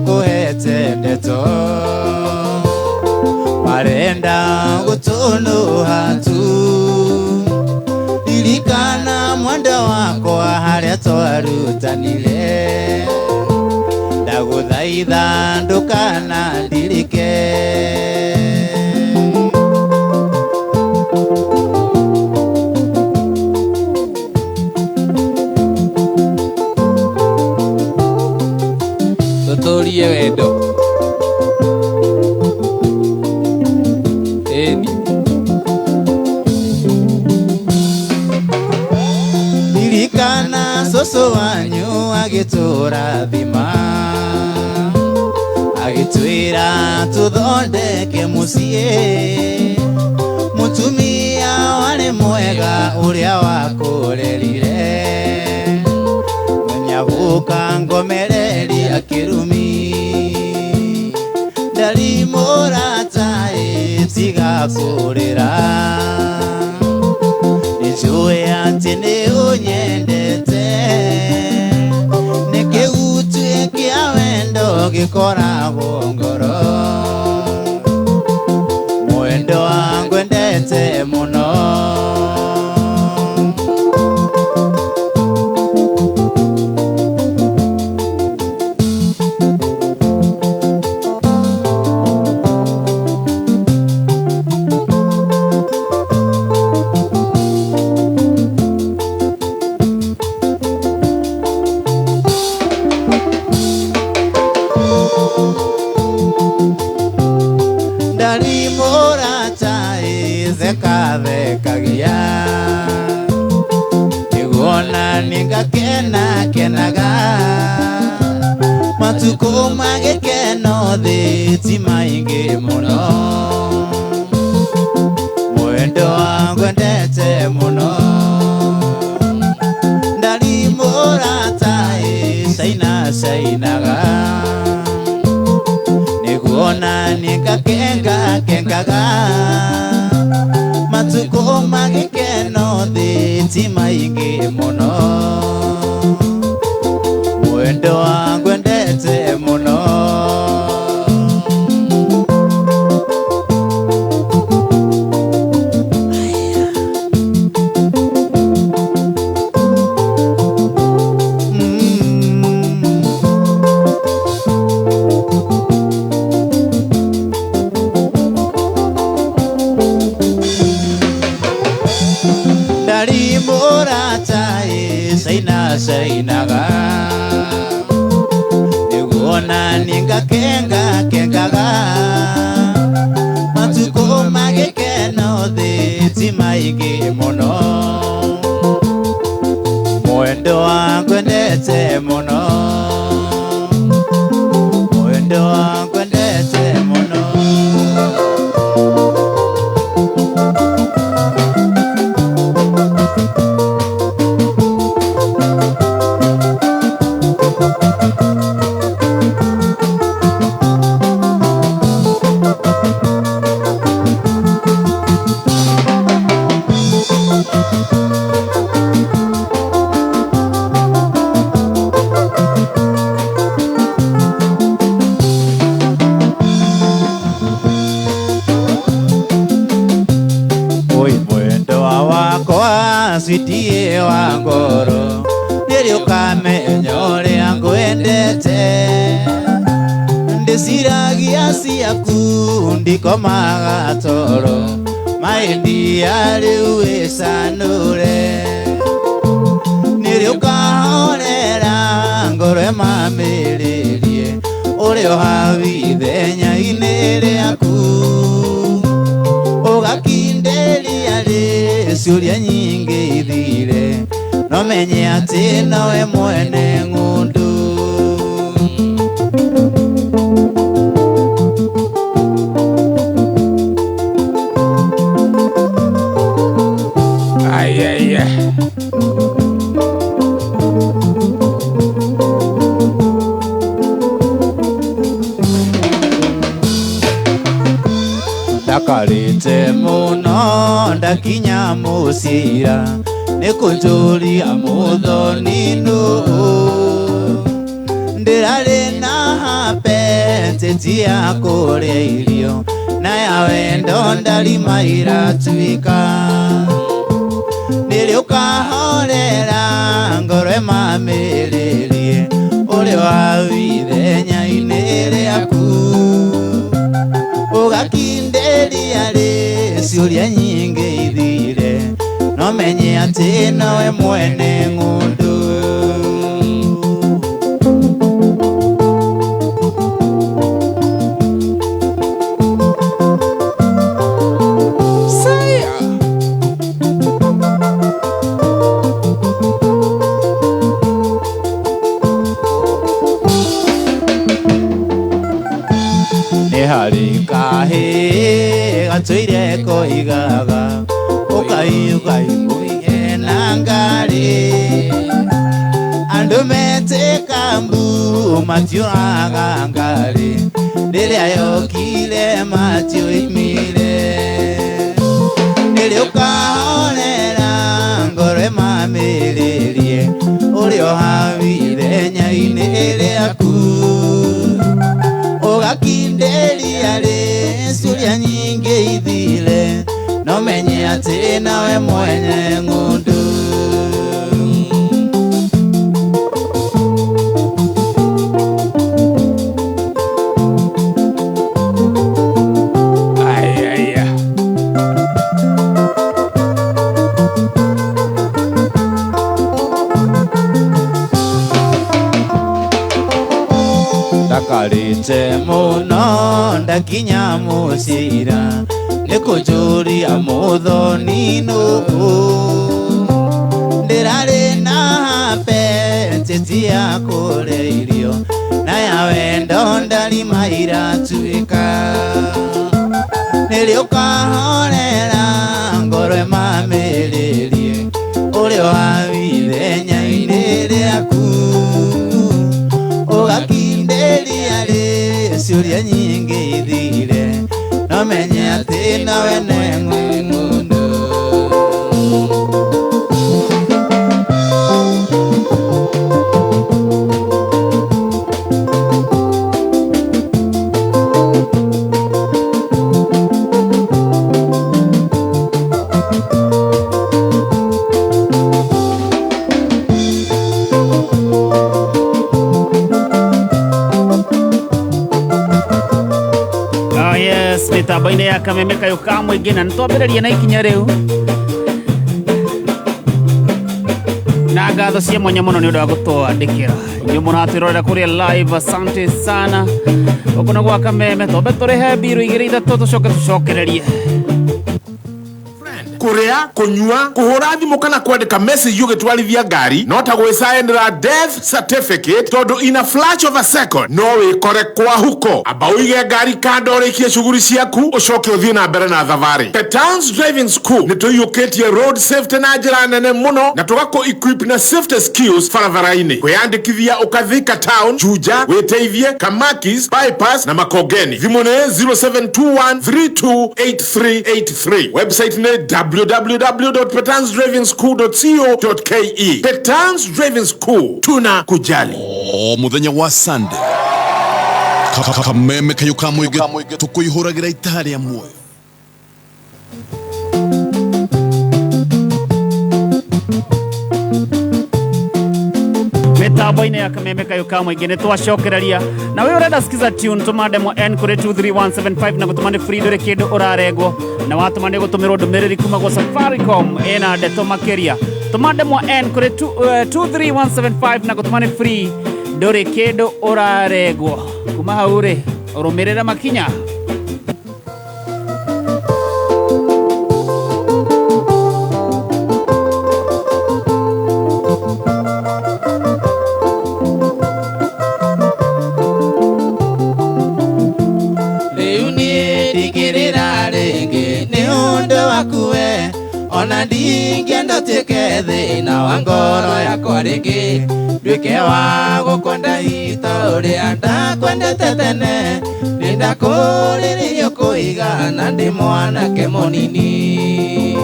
makuhete ndeto marenda gutunuha tu ilikana mwenda wako haria twarutanire ndaguthaitha ndukanadirike tuturie wendo ilikana soso wanyu agiturathima agitwira tuthondeke mucie mutumia wale mwega uria wakurerire nyabuka ngomereri akirumi ndari muratai tiga kurira nijuwe ati ni unyendete nikigutue kia wendo gikoragwo ngoro mwendo wangu endete muno ndari muratai thekagia igona ningakena kenaga matuko magekeno thi maingi muno mwendo wangu endete muno ndari muratai sainaga niguona nikakengaga matuko magekeno thi maingi muno mwendo wangu endete muno ndari muratai sainaga niguona ningakengagaga matuko magekeno thi maingi muno mwendo wangu endete muno mwendo wangu endete muno sweetie wa ngoro nirio kamenya uria ngwendete ndiciragia ciaku ndikomaga toro maindia riu icanure nirio kahorera ngoro emamiririe urio hawi ithenya-ini riaku ugakinderia ciuria nyingi ithire no menye ati nowe mwene ngundu ndakarite muno ndakinya musira nikunjuria muthoninu ndirari na pete ya kuria irio na ya wendo ndarima iratuika nili ukahorera ngoro mamiririe uri wawire nyaini riaku ugakinderia ri ciuria nyingi ithire no menye ati nowe mwene ngundu Kahe gatwire koigaga ukaiugai muige nangari andu mete kambu matiuraga ngari ndiria yokire matiuimire ndiri ukahorera ngoro mamiririe uri ohavire nyaini riaku ugakinderia ri ciuria nyingi ithire no menye ati nawe mwene ngundu ndakarite muno ndakinya mucira nikujuria muthoni nuku ndirari na pete ya kuria irio na ya wendo ndarima iratuika nili ukahorera ngoro mamiririe uri wawire nyaini riaku ugakinderia ri ciuria nyingi ithire no menye ati nawe ne ngundu mitambo-ini ya Kameme Kayuka mwingi na nitwambiririe na ikinya riu na ngatho cia mwanya muno ni undu wa gutwandikira inyu muratwirorera kuria live. Asante sana ukuna gwa Kameme tombe turihe biru 2-3 tucokererie kuria kunyua kuhura thimu kana kwandika message ugitwarithia ngari no ta gwicayendera death certificate tondu in a flash of a second no wikore kwa huko aba uige ngari kando urikie shughuli ciaku ucoke uthie na mbere na thavari. Petans Driving School nituyukitie road safety na njira nene muno na tugako equip na safety skills barabara-ini kwiyandikithia ukathika town Juja witeithie Kamakis bypass na Makongeni. Thimu ni 0721328383. Website ni www.petansdrivingschool.co.ke. Petans Driving School, tuna kujali. Muthenya wa Sunday Kameme Kayuka mwingi tukuihuragira itari ya muoyo. mitambo-ini ya Kameme Kayuka mwingi nitwacokereria na we urenda sikiza tune tumande mo N kuri 23175 na gutumane free ndore kindu uraregwo na watumane gutumirwo ndumiriri kuma gwa Safaricom ena ndeto makiria tumande mo N kuri 23175 na gutumane free ndore kindu uraregwo kuma haure urumirira makinya ona ndingienda tuike thina wa ngoro yakwa ringi nduike wa gukonda hita uria ndakwendete tene ndakuririo kuiga na ndi mwanake munini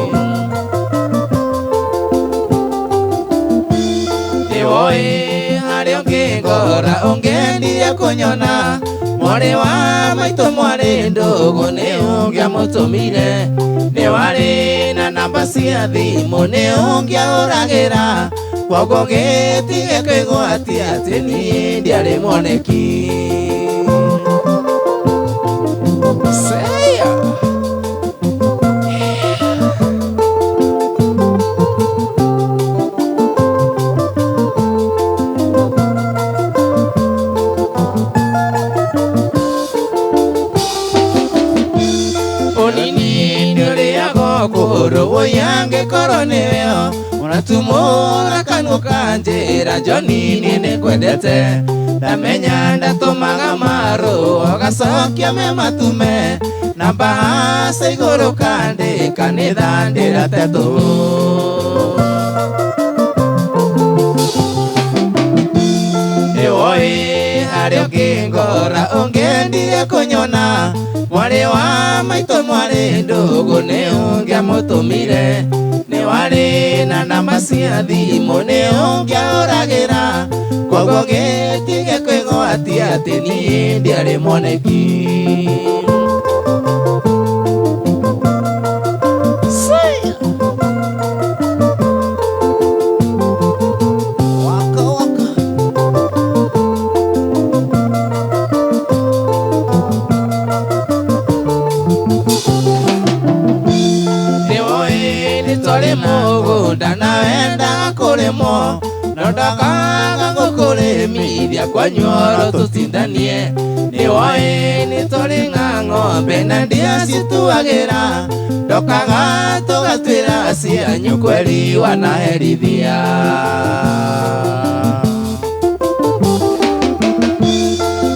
ndiwoi haria ungi kingora ungendire kunyona mwari wa maito mwari ndugu ni ungia mutumire ni wari na namba cia thimu ni ungia uragira kwoguo gitige kwigwatia ati ni ndiari mwoneki kuru yange koroneo unatumura kanuka njira Johnny nini kwendete ndamenya ndatumaga maru ogacokia me matume na mbasa iguru kandi kanitha ndiratetu ewoi hario kingora ungendire kunyona mwari wa maito mwari ndugu ni ungia mutumire ni wari na namba cia thimu ni ungia uragira kwoguo gitige kwigwatia ati ni ndiari mwoneki mugunda na wenda kurimo ndakaga gukurimithia kwa nyoro tutindanie ni woi ni toringa ng'ombe na ndia cituagira ndokaga tugatwira cianyu kweri wanaherithia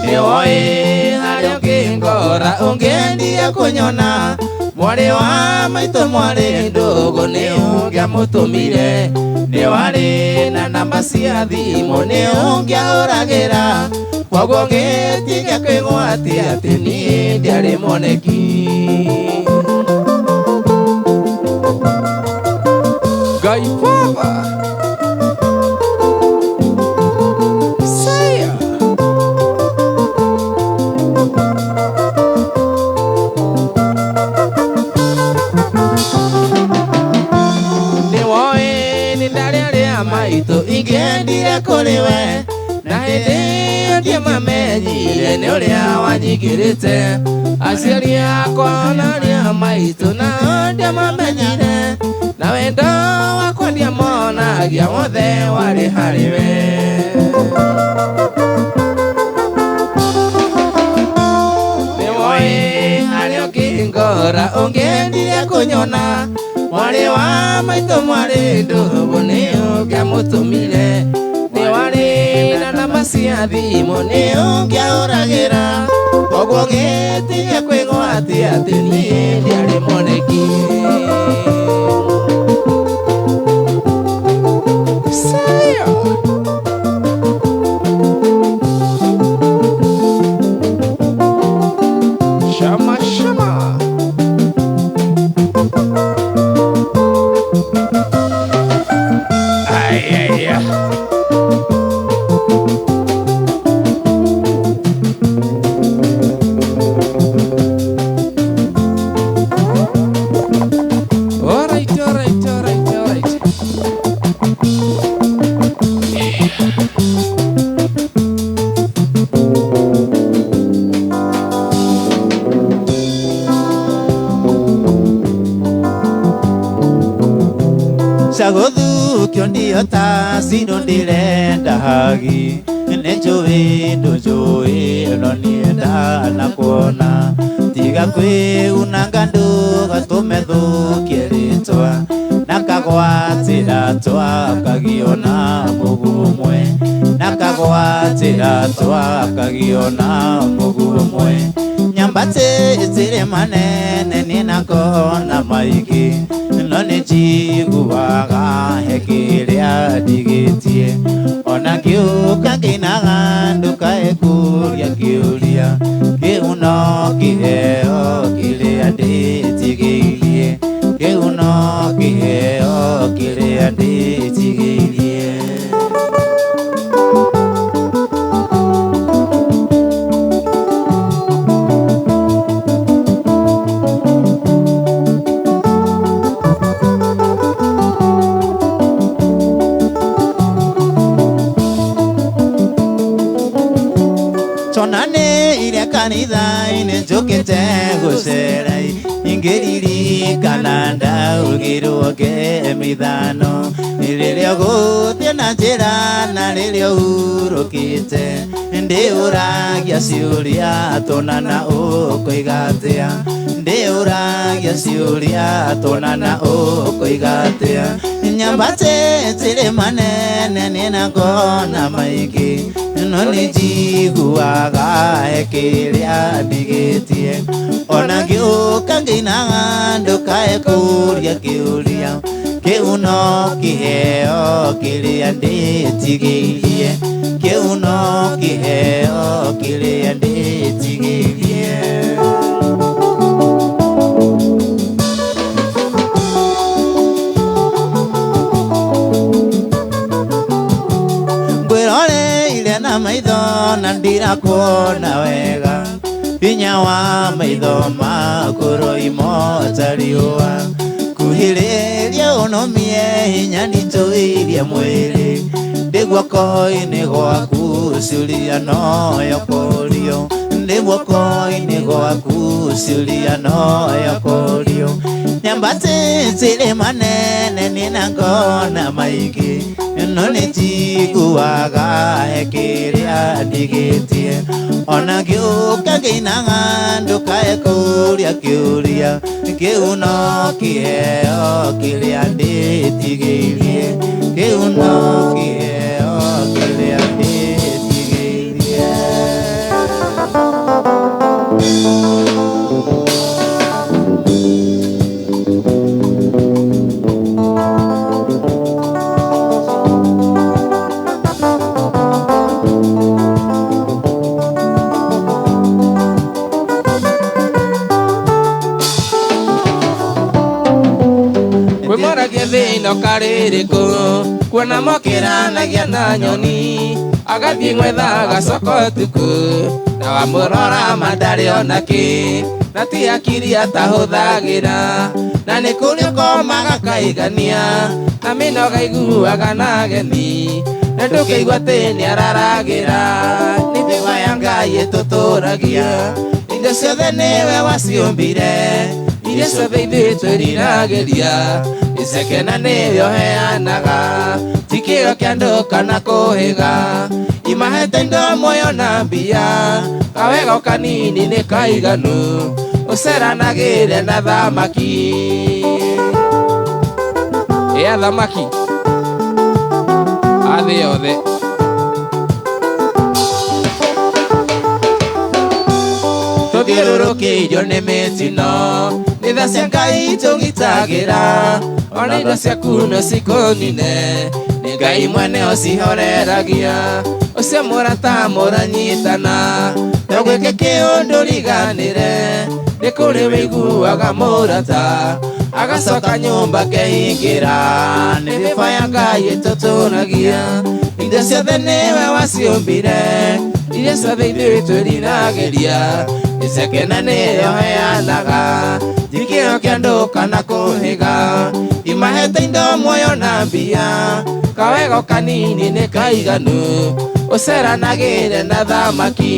ni woi hario kingora ungendie kunyona mwari wa maito mwari ndugu ni ungia mutumire ni wari na namba cia thimu ni ungia uragira kwoguo gitige kwigwatia ati ni ndiari mwoneki Ngai Baba maito ingendire kuriwe na hindi ndie mamenyire ni uria wanyigirite aciari akwa na ria maito na ndie mamenyire na wendo wakwa ndiamonagia wothe wari hariwe ni woi hario kingora ungendire kunyona mwari wa maito mwari ndugu ni ungia mutumire ni wari na namba cia thimu ni ungia uragira kwoguo gitige kwigwatia ati ni ndiari mwoneki shama shama Chagothu ndio tasino ndirenda hagi nenjowe ndojowe no nienda na kuona tiga kwe unangandu gatume thukie ritwa nakagwatira twa kagiona mugumwe nakagwatira twa kagiona mugumwe nyambate zire manene ninakona maiki none jiguaga hekiria digitie ona kiuka kinaga nduka ekuria kiuria kiuno kiheo kiria nditigirie kiuno kiheo kiria nditigirie kanitha-inĩ njũkĩte gũcera ingĩririkana ndaugirwo ngĩmithano rĩrĩa ũgũthiĩ na njĩra na rĩrĩa ũhurũkĩte ndĩũragia ciũria tũnana ũkũiga atĩa ndĩũragia ciũria tũnana ũkũiga atĩa nyambatĩte manene nĩna ngona maingĩ no nĩnjiguaga kĩrĩa ndigĩtie ona ngĩũka ngĩinaga ndũkae kũũria kĩũria kĩu no kĩheo kĩrĩa ndĩtigĩirie kĩu no kĩheo kĩrĩa ndĩtigĩirie ngwĩroreire na maitho na ndirakuona wega hinya wa maitho makũrũ imota riũa kuhĩrĩria ũnomie hinya nitũirie mwĩrĩ ndĩ guoko-inĩ gwaku ciũria noyo kũrio ndĩ guoko-inĩ gwaku ciũria noyo kũrio nyambatĩte manene nĩna ngona maingĩ no nĩnjiguaga kĩrĩa ndigĩtie ona ngĩũka ngĩinaga ndũkae kũũria kĩũria kĩu no kĩheo kĩrĩa ndĩtigĩirie kĩu no kĩheo kĩrĩa ndĩtigĩirie thĩno karĩrĩkũ kuona mokĩranagia na nyoni agathiĩ gwetha gacoko ũtukũ na wamũrora mandarĩ ona kĩ na ti akiri atahũthagĩra na nĩ kũrĩ ũkomaga kaigania na mĩnoga iguaga na ageni na ndũkĩigua atĩ nĩararagĩra nĩ mĩgo ya Ngai ĩtũtũragia indo ciothe nĩwe waciũmbire iria ciothe ithuĩ twĩriragĩria iceke na nĩyo heanaga ti kĩo kĩa andũ kana kũhĩga imahete indo muoyo na mbia kawega kanini nĩ kaiganu ũceranagĩre na thamaki thamaki athĩ yothe tũthiũrũrũkĩirio nĩ mĩtino nĩ tha cia Ngai tũgitagĩra ona indo ciaku no cikũnine nĩ Ngai mwene ũcihoreragia ũcio mũrata mũranyitana na gwĩke kĩũndũ riganĩre nĩ kũrĩ wĩiguaga mũrata agacoka nyũmba kehingĩra nĩ mĩba ya Ngai ĩtũtũragia indo ciothe nĩwe waciũmbire iria ciothe ithuĩ twĩriragĩria iceke na nĩyo heanaga ti kĩo kĩa andũ kana kũhĩga imahete indo muoyo na mbia kawega kanini nĩ kaiganu ũceranagĩre na thamaki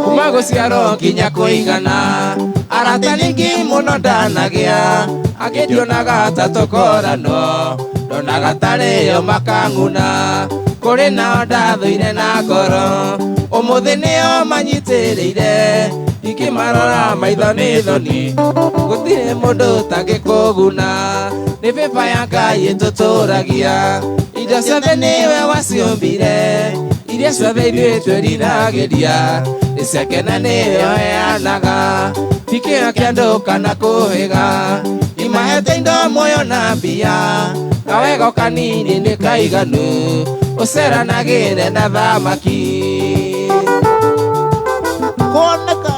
kuma gũciarwo nginya kũigana arata ningĩ mũno ndanagĩa akĩndionaga ta tũkorano ndonaga tarĩyo makang'una kũrĩ nao ndathũire na ngoro ũmũthĩ nĩyo manyitĩrĩire ikĩmarora maitho nĩ thoni gũtirĩ mũndũ ũtangĩkũguna nĩ mĩba ya Ngai ĩtũtũragia indo ciothe nĩwe waciũmbire iria ciothe ithuĩ twĩriragĩria iceke na nĩyo heanaga ti kĩo kĩa andũ kana kũhĩga imahete indo muoyo na mbia kawega kanini nĩ kaiganu ũceranagĩre na thamaki kuoneka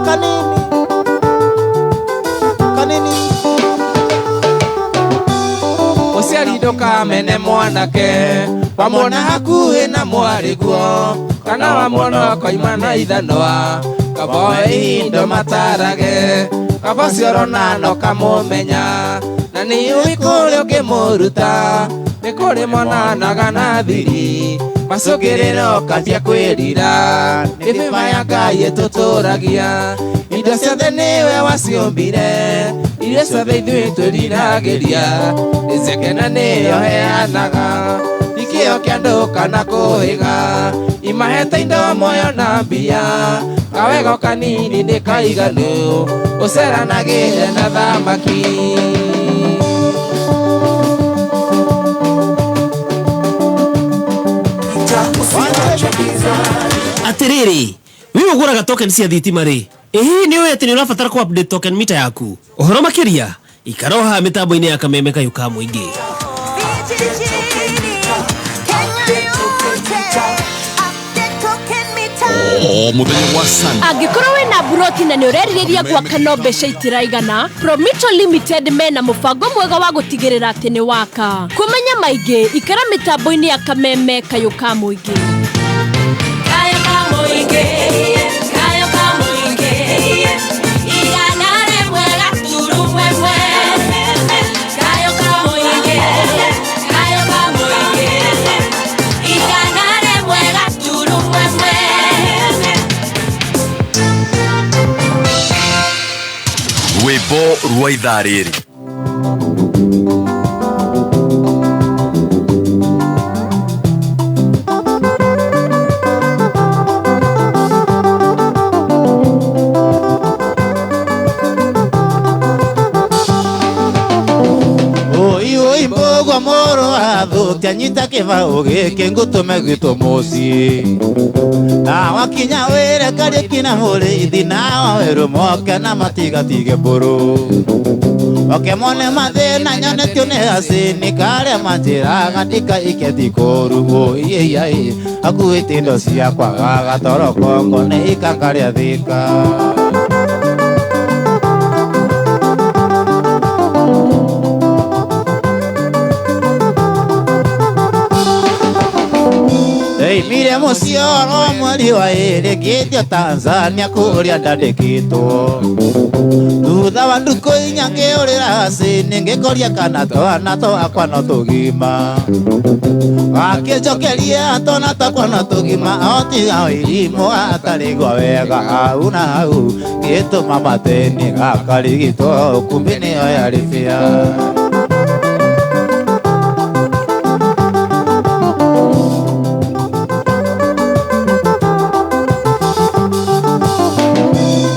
kanini kanini ũciari ndũkamene mwanake wamwona hakuhĩ na mwarĩguo kana wamwona koima na ithanwa kaboe indo matarage kabacioro nano kamumenya na ni uikuri ukimuruta nikuri monanaga na thiri macukiriro kambia kwirira ni biba ya Ngai tuturagia indo ciothe niwe waciumbire iria ciothe ithuĩ twĩriragĩria icekena nĩyo heanaga ikĩo kĩa andũ kana kũhĩga imahete indo muoyo na mbia kawego kanini nĩ kaiganu ũceranagĩre na thamaki. Atiriri, wewe uguraga token cia thitima ri. Ni wewe ati ni urabatara ku update token meter yaku. Uhoro makiria, ikaroha mitambo-ini ya Kameme Kayuka Muingi. Muthenya wa Sunday. Angĩkorwo wĩna buroti na nĩ ũreriria gwaka no mbeca itiraigana, Prometo Limited mena mũbango mwega wa gũtigĩrĩra atĩ nĩ waka. Kũmenya maingĩ, ikara mitambo-ini ya Kameme Kayuka Muingi. Rwĩmbo rwa ithaa rĩrĩ. Oi mbogo moro athukia nyita kĩbaũ gĩkĩ ngũtũme gwitũ mũciĩ na wakinya wĩre karĩki na mũrĩithi nao werũ moke na matigatige mbũrũ oke mone mathĩna nyonetio nĩ acini karĩa manjĩraga ndikaike thikũru ĩiai akuĩte indo ciakwa gagatoro kongo nĩ ikangarĩa thika. Mire mucioro mweri wa ĩrĩ ngĩthiĩ Tanzania kũrĩa ndandĩkĩtwo thutha wa ndukũ inya ngĩũrĩra acini ngĩkoria kana twana twakwa no tũgima akĩnjokeria twana twakwa no tũgima otiga wĩrimũ atarĩ gwa wega hau na hau ngĩtũma mateni gakarigitwo kumbi nĩyo yarĩ bĩa.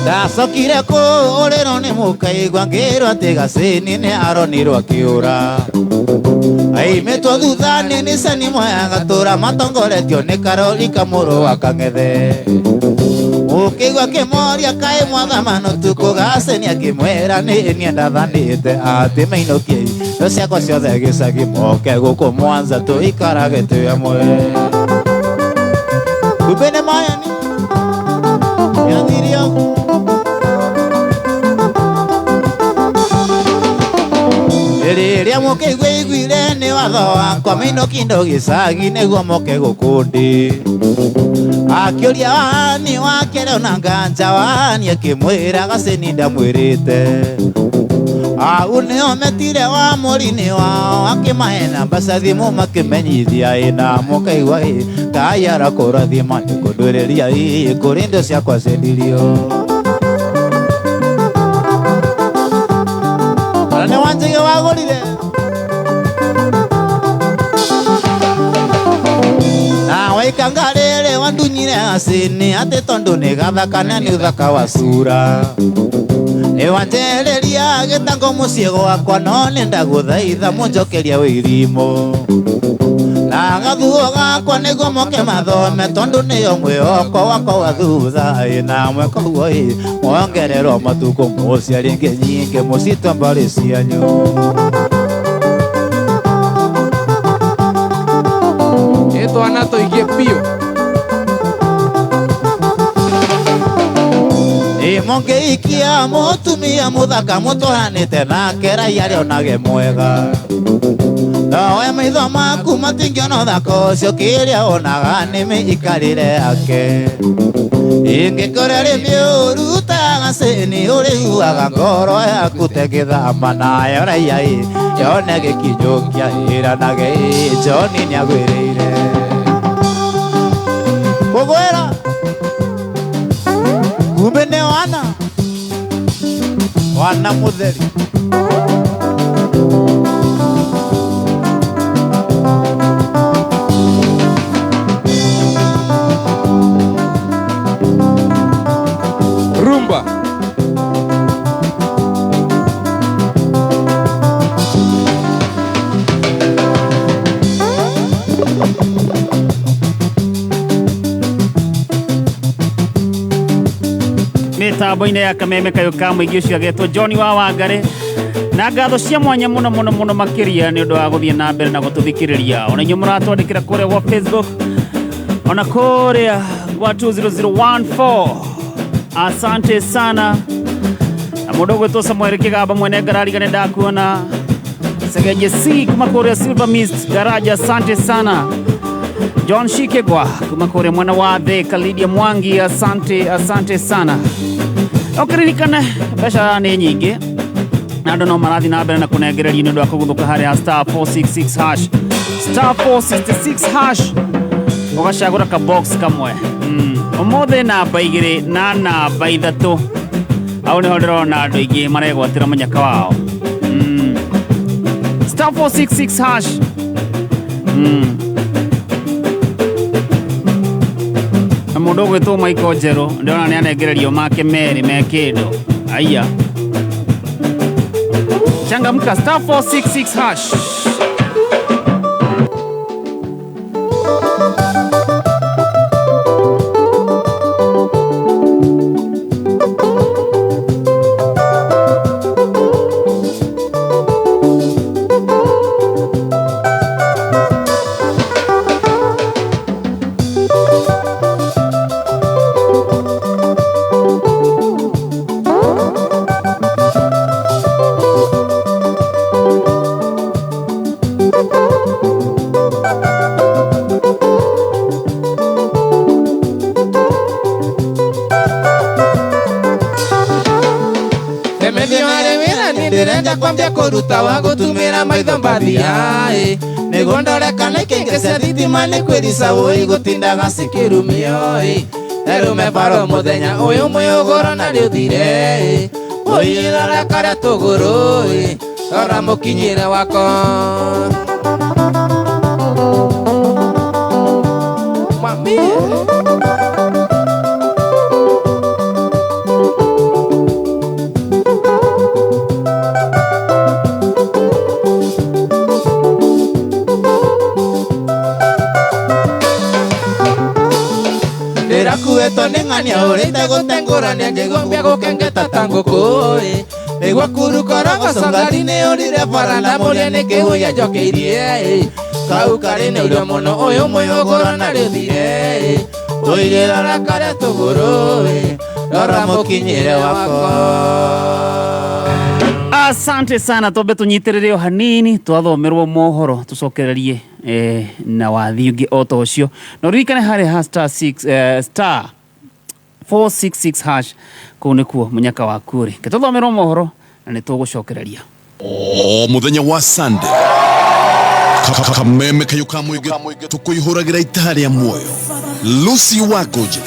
Ndacokire kũũrĩrwo nĩ mũkaigua ngĩrwo atĩ gacini nĩ aronirwo akĩũra aimĩtwo thutha-inĩ nĩ ceni moya gatũra matongoretio nĩ Karolika mũrũ wa Kang'ethe ũkĩigua akĩmoria kaĩ mwathamano tukũ gacini akĩmwĩra nĩ niĩ ndathanĩte atĩ mainũkie indo ciakwa ciothe gĩcagi moke gũkũ Mwanza tũikarage twĩ hamwe kumbe nĩ moya nĩathirio rĩrĩa mũkĩigua iguire nĩ watho wakwa mainũki indo gĩcagi nĩguo moke gũkũndĩ akĩũria wani wake ona nganja wani akĩmwĩra gacini ndamwĩrĩte au nĩo metire wa mũri-inĩ wao akĩmahe namba cia thimũ makĩmenyithia na mũkaigua Ngai arakũrathima nĩ kũndũĩrĩria kũrĩ indo ciakwa ciendirio nĩ wanjĩge wagũrire na waikanga rĩrĩ wandunyire gacini atĩ tondũ nĩ gathaka na nĩ ũthaka wa cura nĩ wanjĩrĩria gĩtango mũciĩ gwakwa no nĩ ndagũthaitha mũnjokeria wĩrimũ na gathuo gakwa nĩguo moke mathome tondũ nĩyo mwĩhoko wakwa wa thutha na mwĩkoguo mwongererwo matukũ mũcia rĩngĩ nyingĩ mũcitwo mbarĩ cianyu twana tũingĩ biũ mũngĩikia mũtumia mũthaka mũtwaranĩte nake raiya rĩonage mwega Oe maitho maku matingĩona thako cio kĩrĩa onaga nĩmĩ ikarĩre yake ingĩkora rĩmĩ ũrutaga cĩni ũrĩiguaga ngoro yaku tegĩthamba nayo raiya yone gĩkinyũkia ĩranage John nĩagwĩrĩire kũgwĩra kumbe nĩ wana mũtheri Rumba. Mitambo-inĩ ya kameme kayo ka mũingĩ ũcio agetwo John wa Wangari na ngatho cia mwanya mũno makĩria nĩ ũndũ wa gũthiĩ na mbere na gũtũthikĩrĩria ona inyuĩ mũratwandĩkĩra kũrĩa gwa Facebook ona kũrĩa gwa 20014 asante sana na mũndũ ũgwĩtwo Samuel Kĩgamba mwene ngarariga nĩ ndakuona Segeje C kuma kũrĩa Silver Mist Garaja asante sana John Shikegwa kuma kũrĩa mwana wa Thika Lydia Mwangi asante sana ũkĩririkane mbeca nĩ nyingĩ na andũ no marathi na mbere na kũnengereria nĩ ũndũ wa kũguthũka harĩa star 466 hash star 466 hash ũgacagũra ka box kamwe ũmũthĩ namba 2 na namba 3 au nĩho ndĩrona andũ aingĩ maregwatĩra mũnyaka wao star 466 hash na mũndũ ũgwĩtwo Michael Njerũ ndĩrona nĩ anengererio make merĩ me kĩndũ aya changamka star 466 hash Ndĩrenda kwambia kũruta wa gũtumĩra maitho mbathia nĩguo ndore kana ikĩngĩ cia thitima nĩ kwĩrica ũĩ gũtindaga cikĩrumio Erume baro mũthenya ũyũ mwĩũgũro na rĩũthire ũirora karĩa tũgũrũ rora mũkinyĩre wako Kueto ning'ania ũrĩte gũtengũrania ngĩgũmbia gũkengeta ta ngũkũ nĩguo kurukorogo congari nĩ ũrire baranda mũrĩa nĩ kĩhũia njokeirie kau karĩ nĩ ũrio mũno ũyũ mwĩũgũro na rĩũthire ũirĩrora karĩa tũgũrũ rora mũkinyĩre wako. Asante sana tobe tunyitĩrĩre o hanini twathomerwo mohoro tucokererie na wathi ũngĩ o ta ũcio no ririkane harĩa star 466 hash kũu nĩkuo mũnyaka waku ũrĩ ketũthomerwo mohoro na nĩ tũgũcokereria o mũthenya wa Sunday kameme kayo ka mũingĩ tũkũihũragĩra ita rĩa muoyo Lucy Wagoje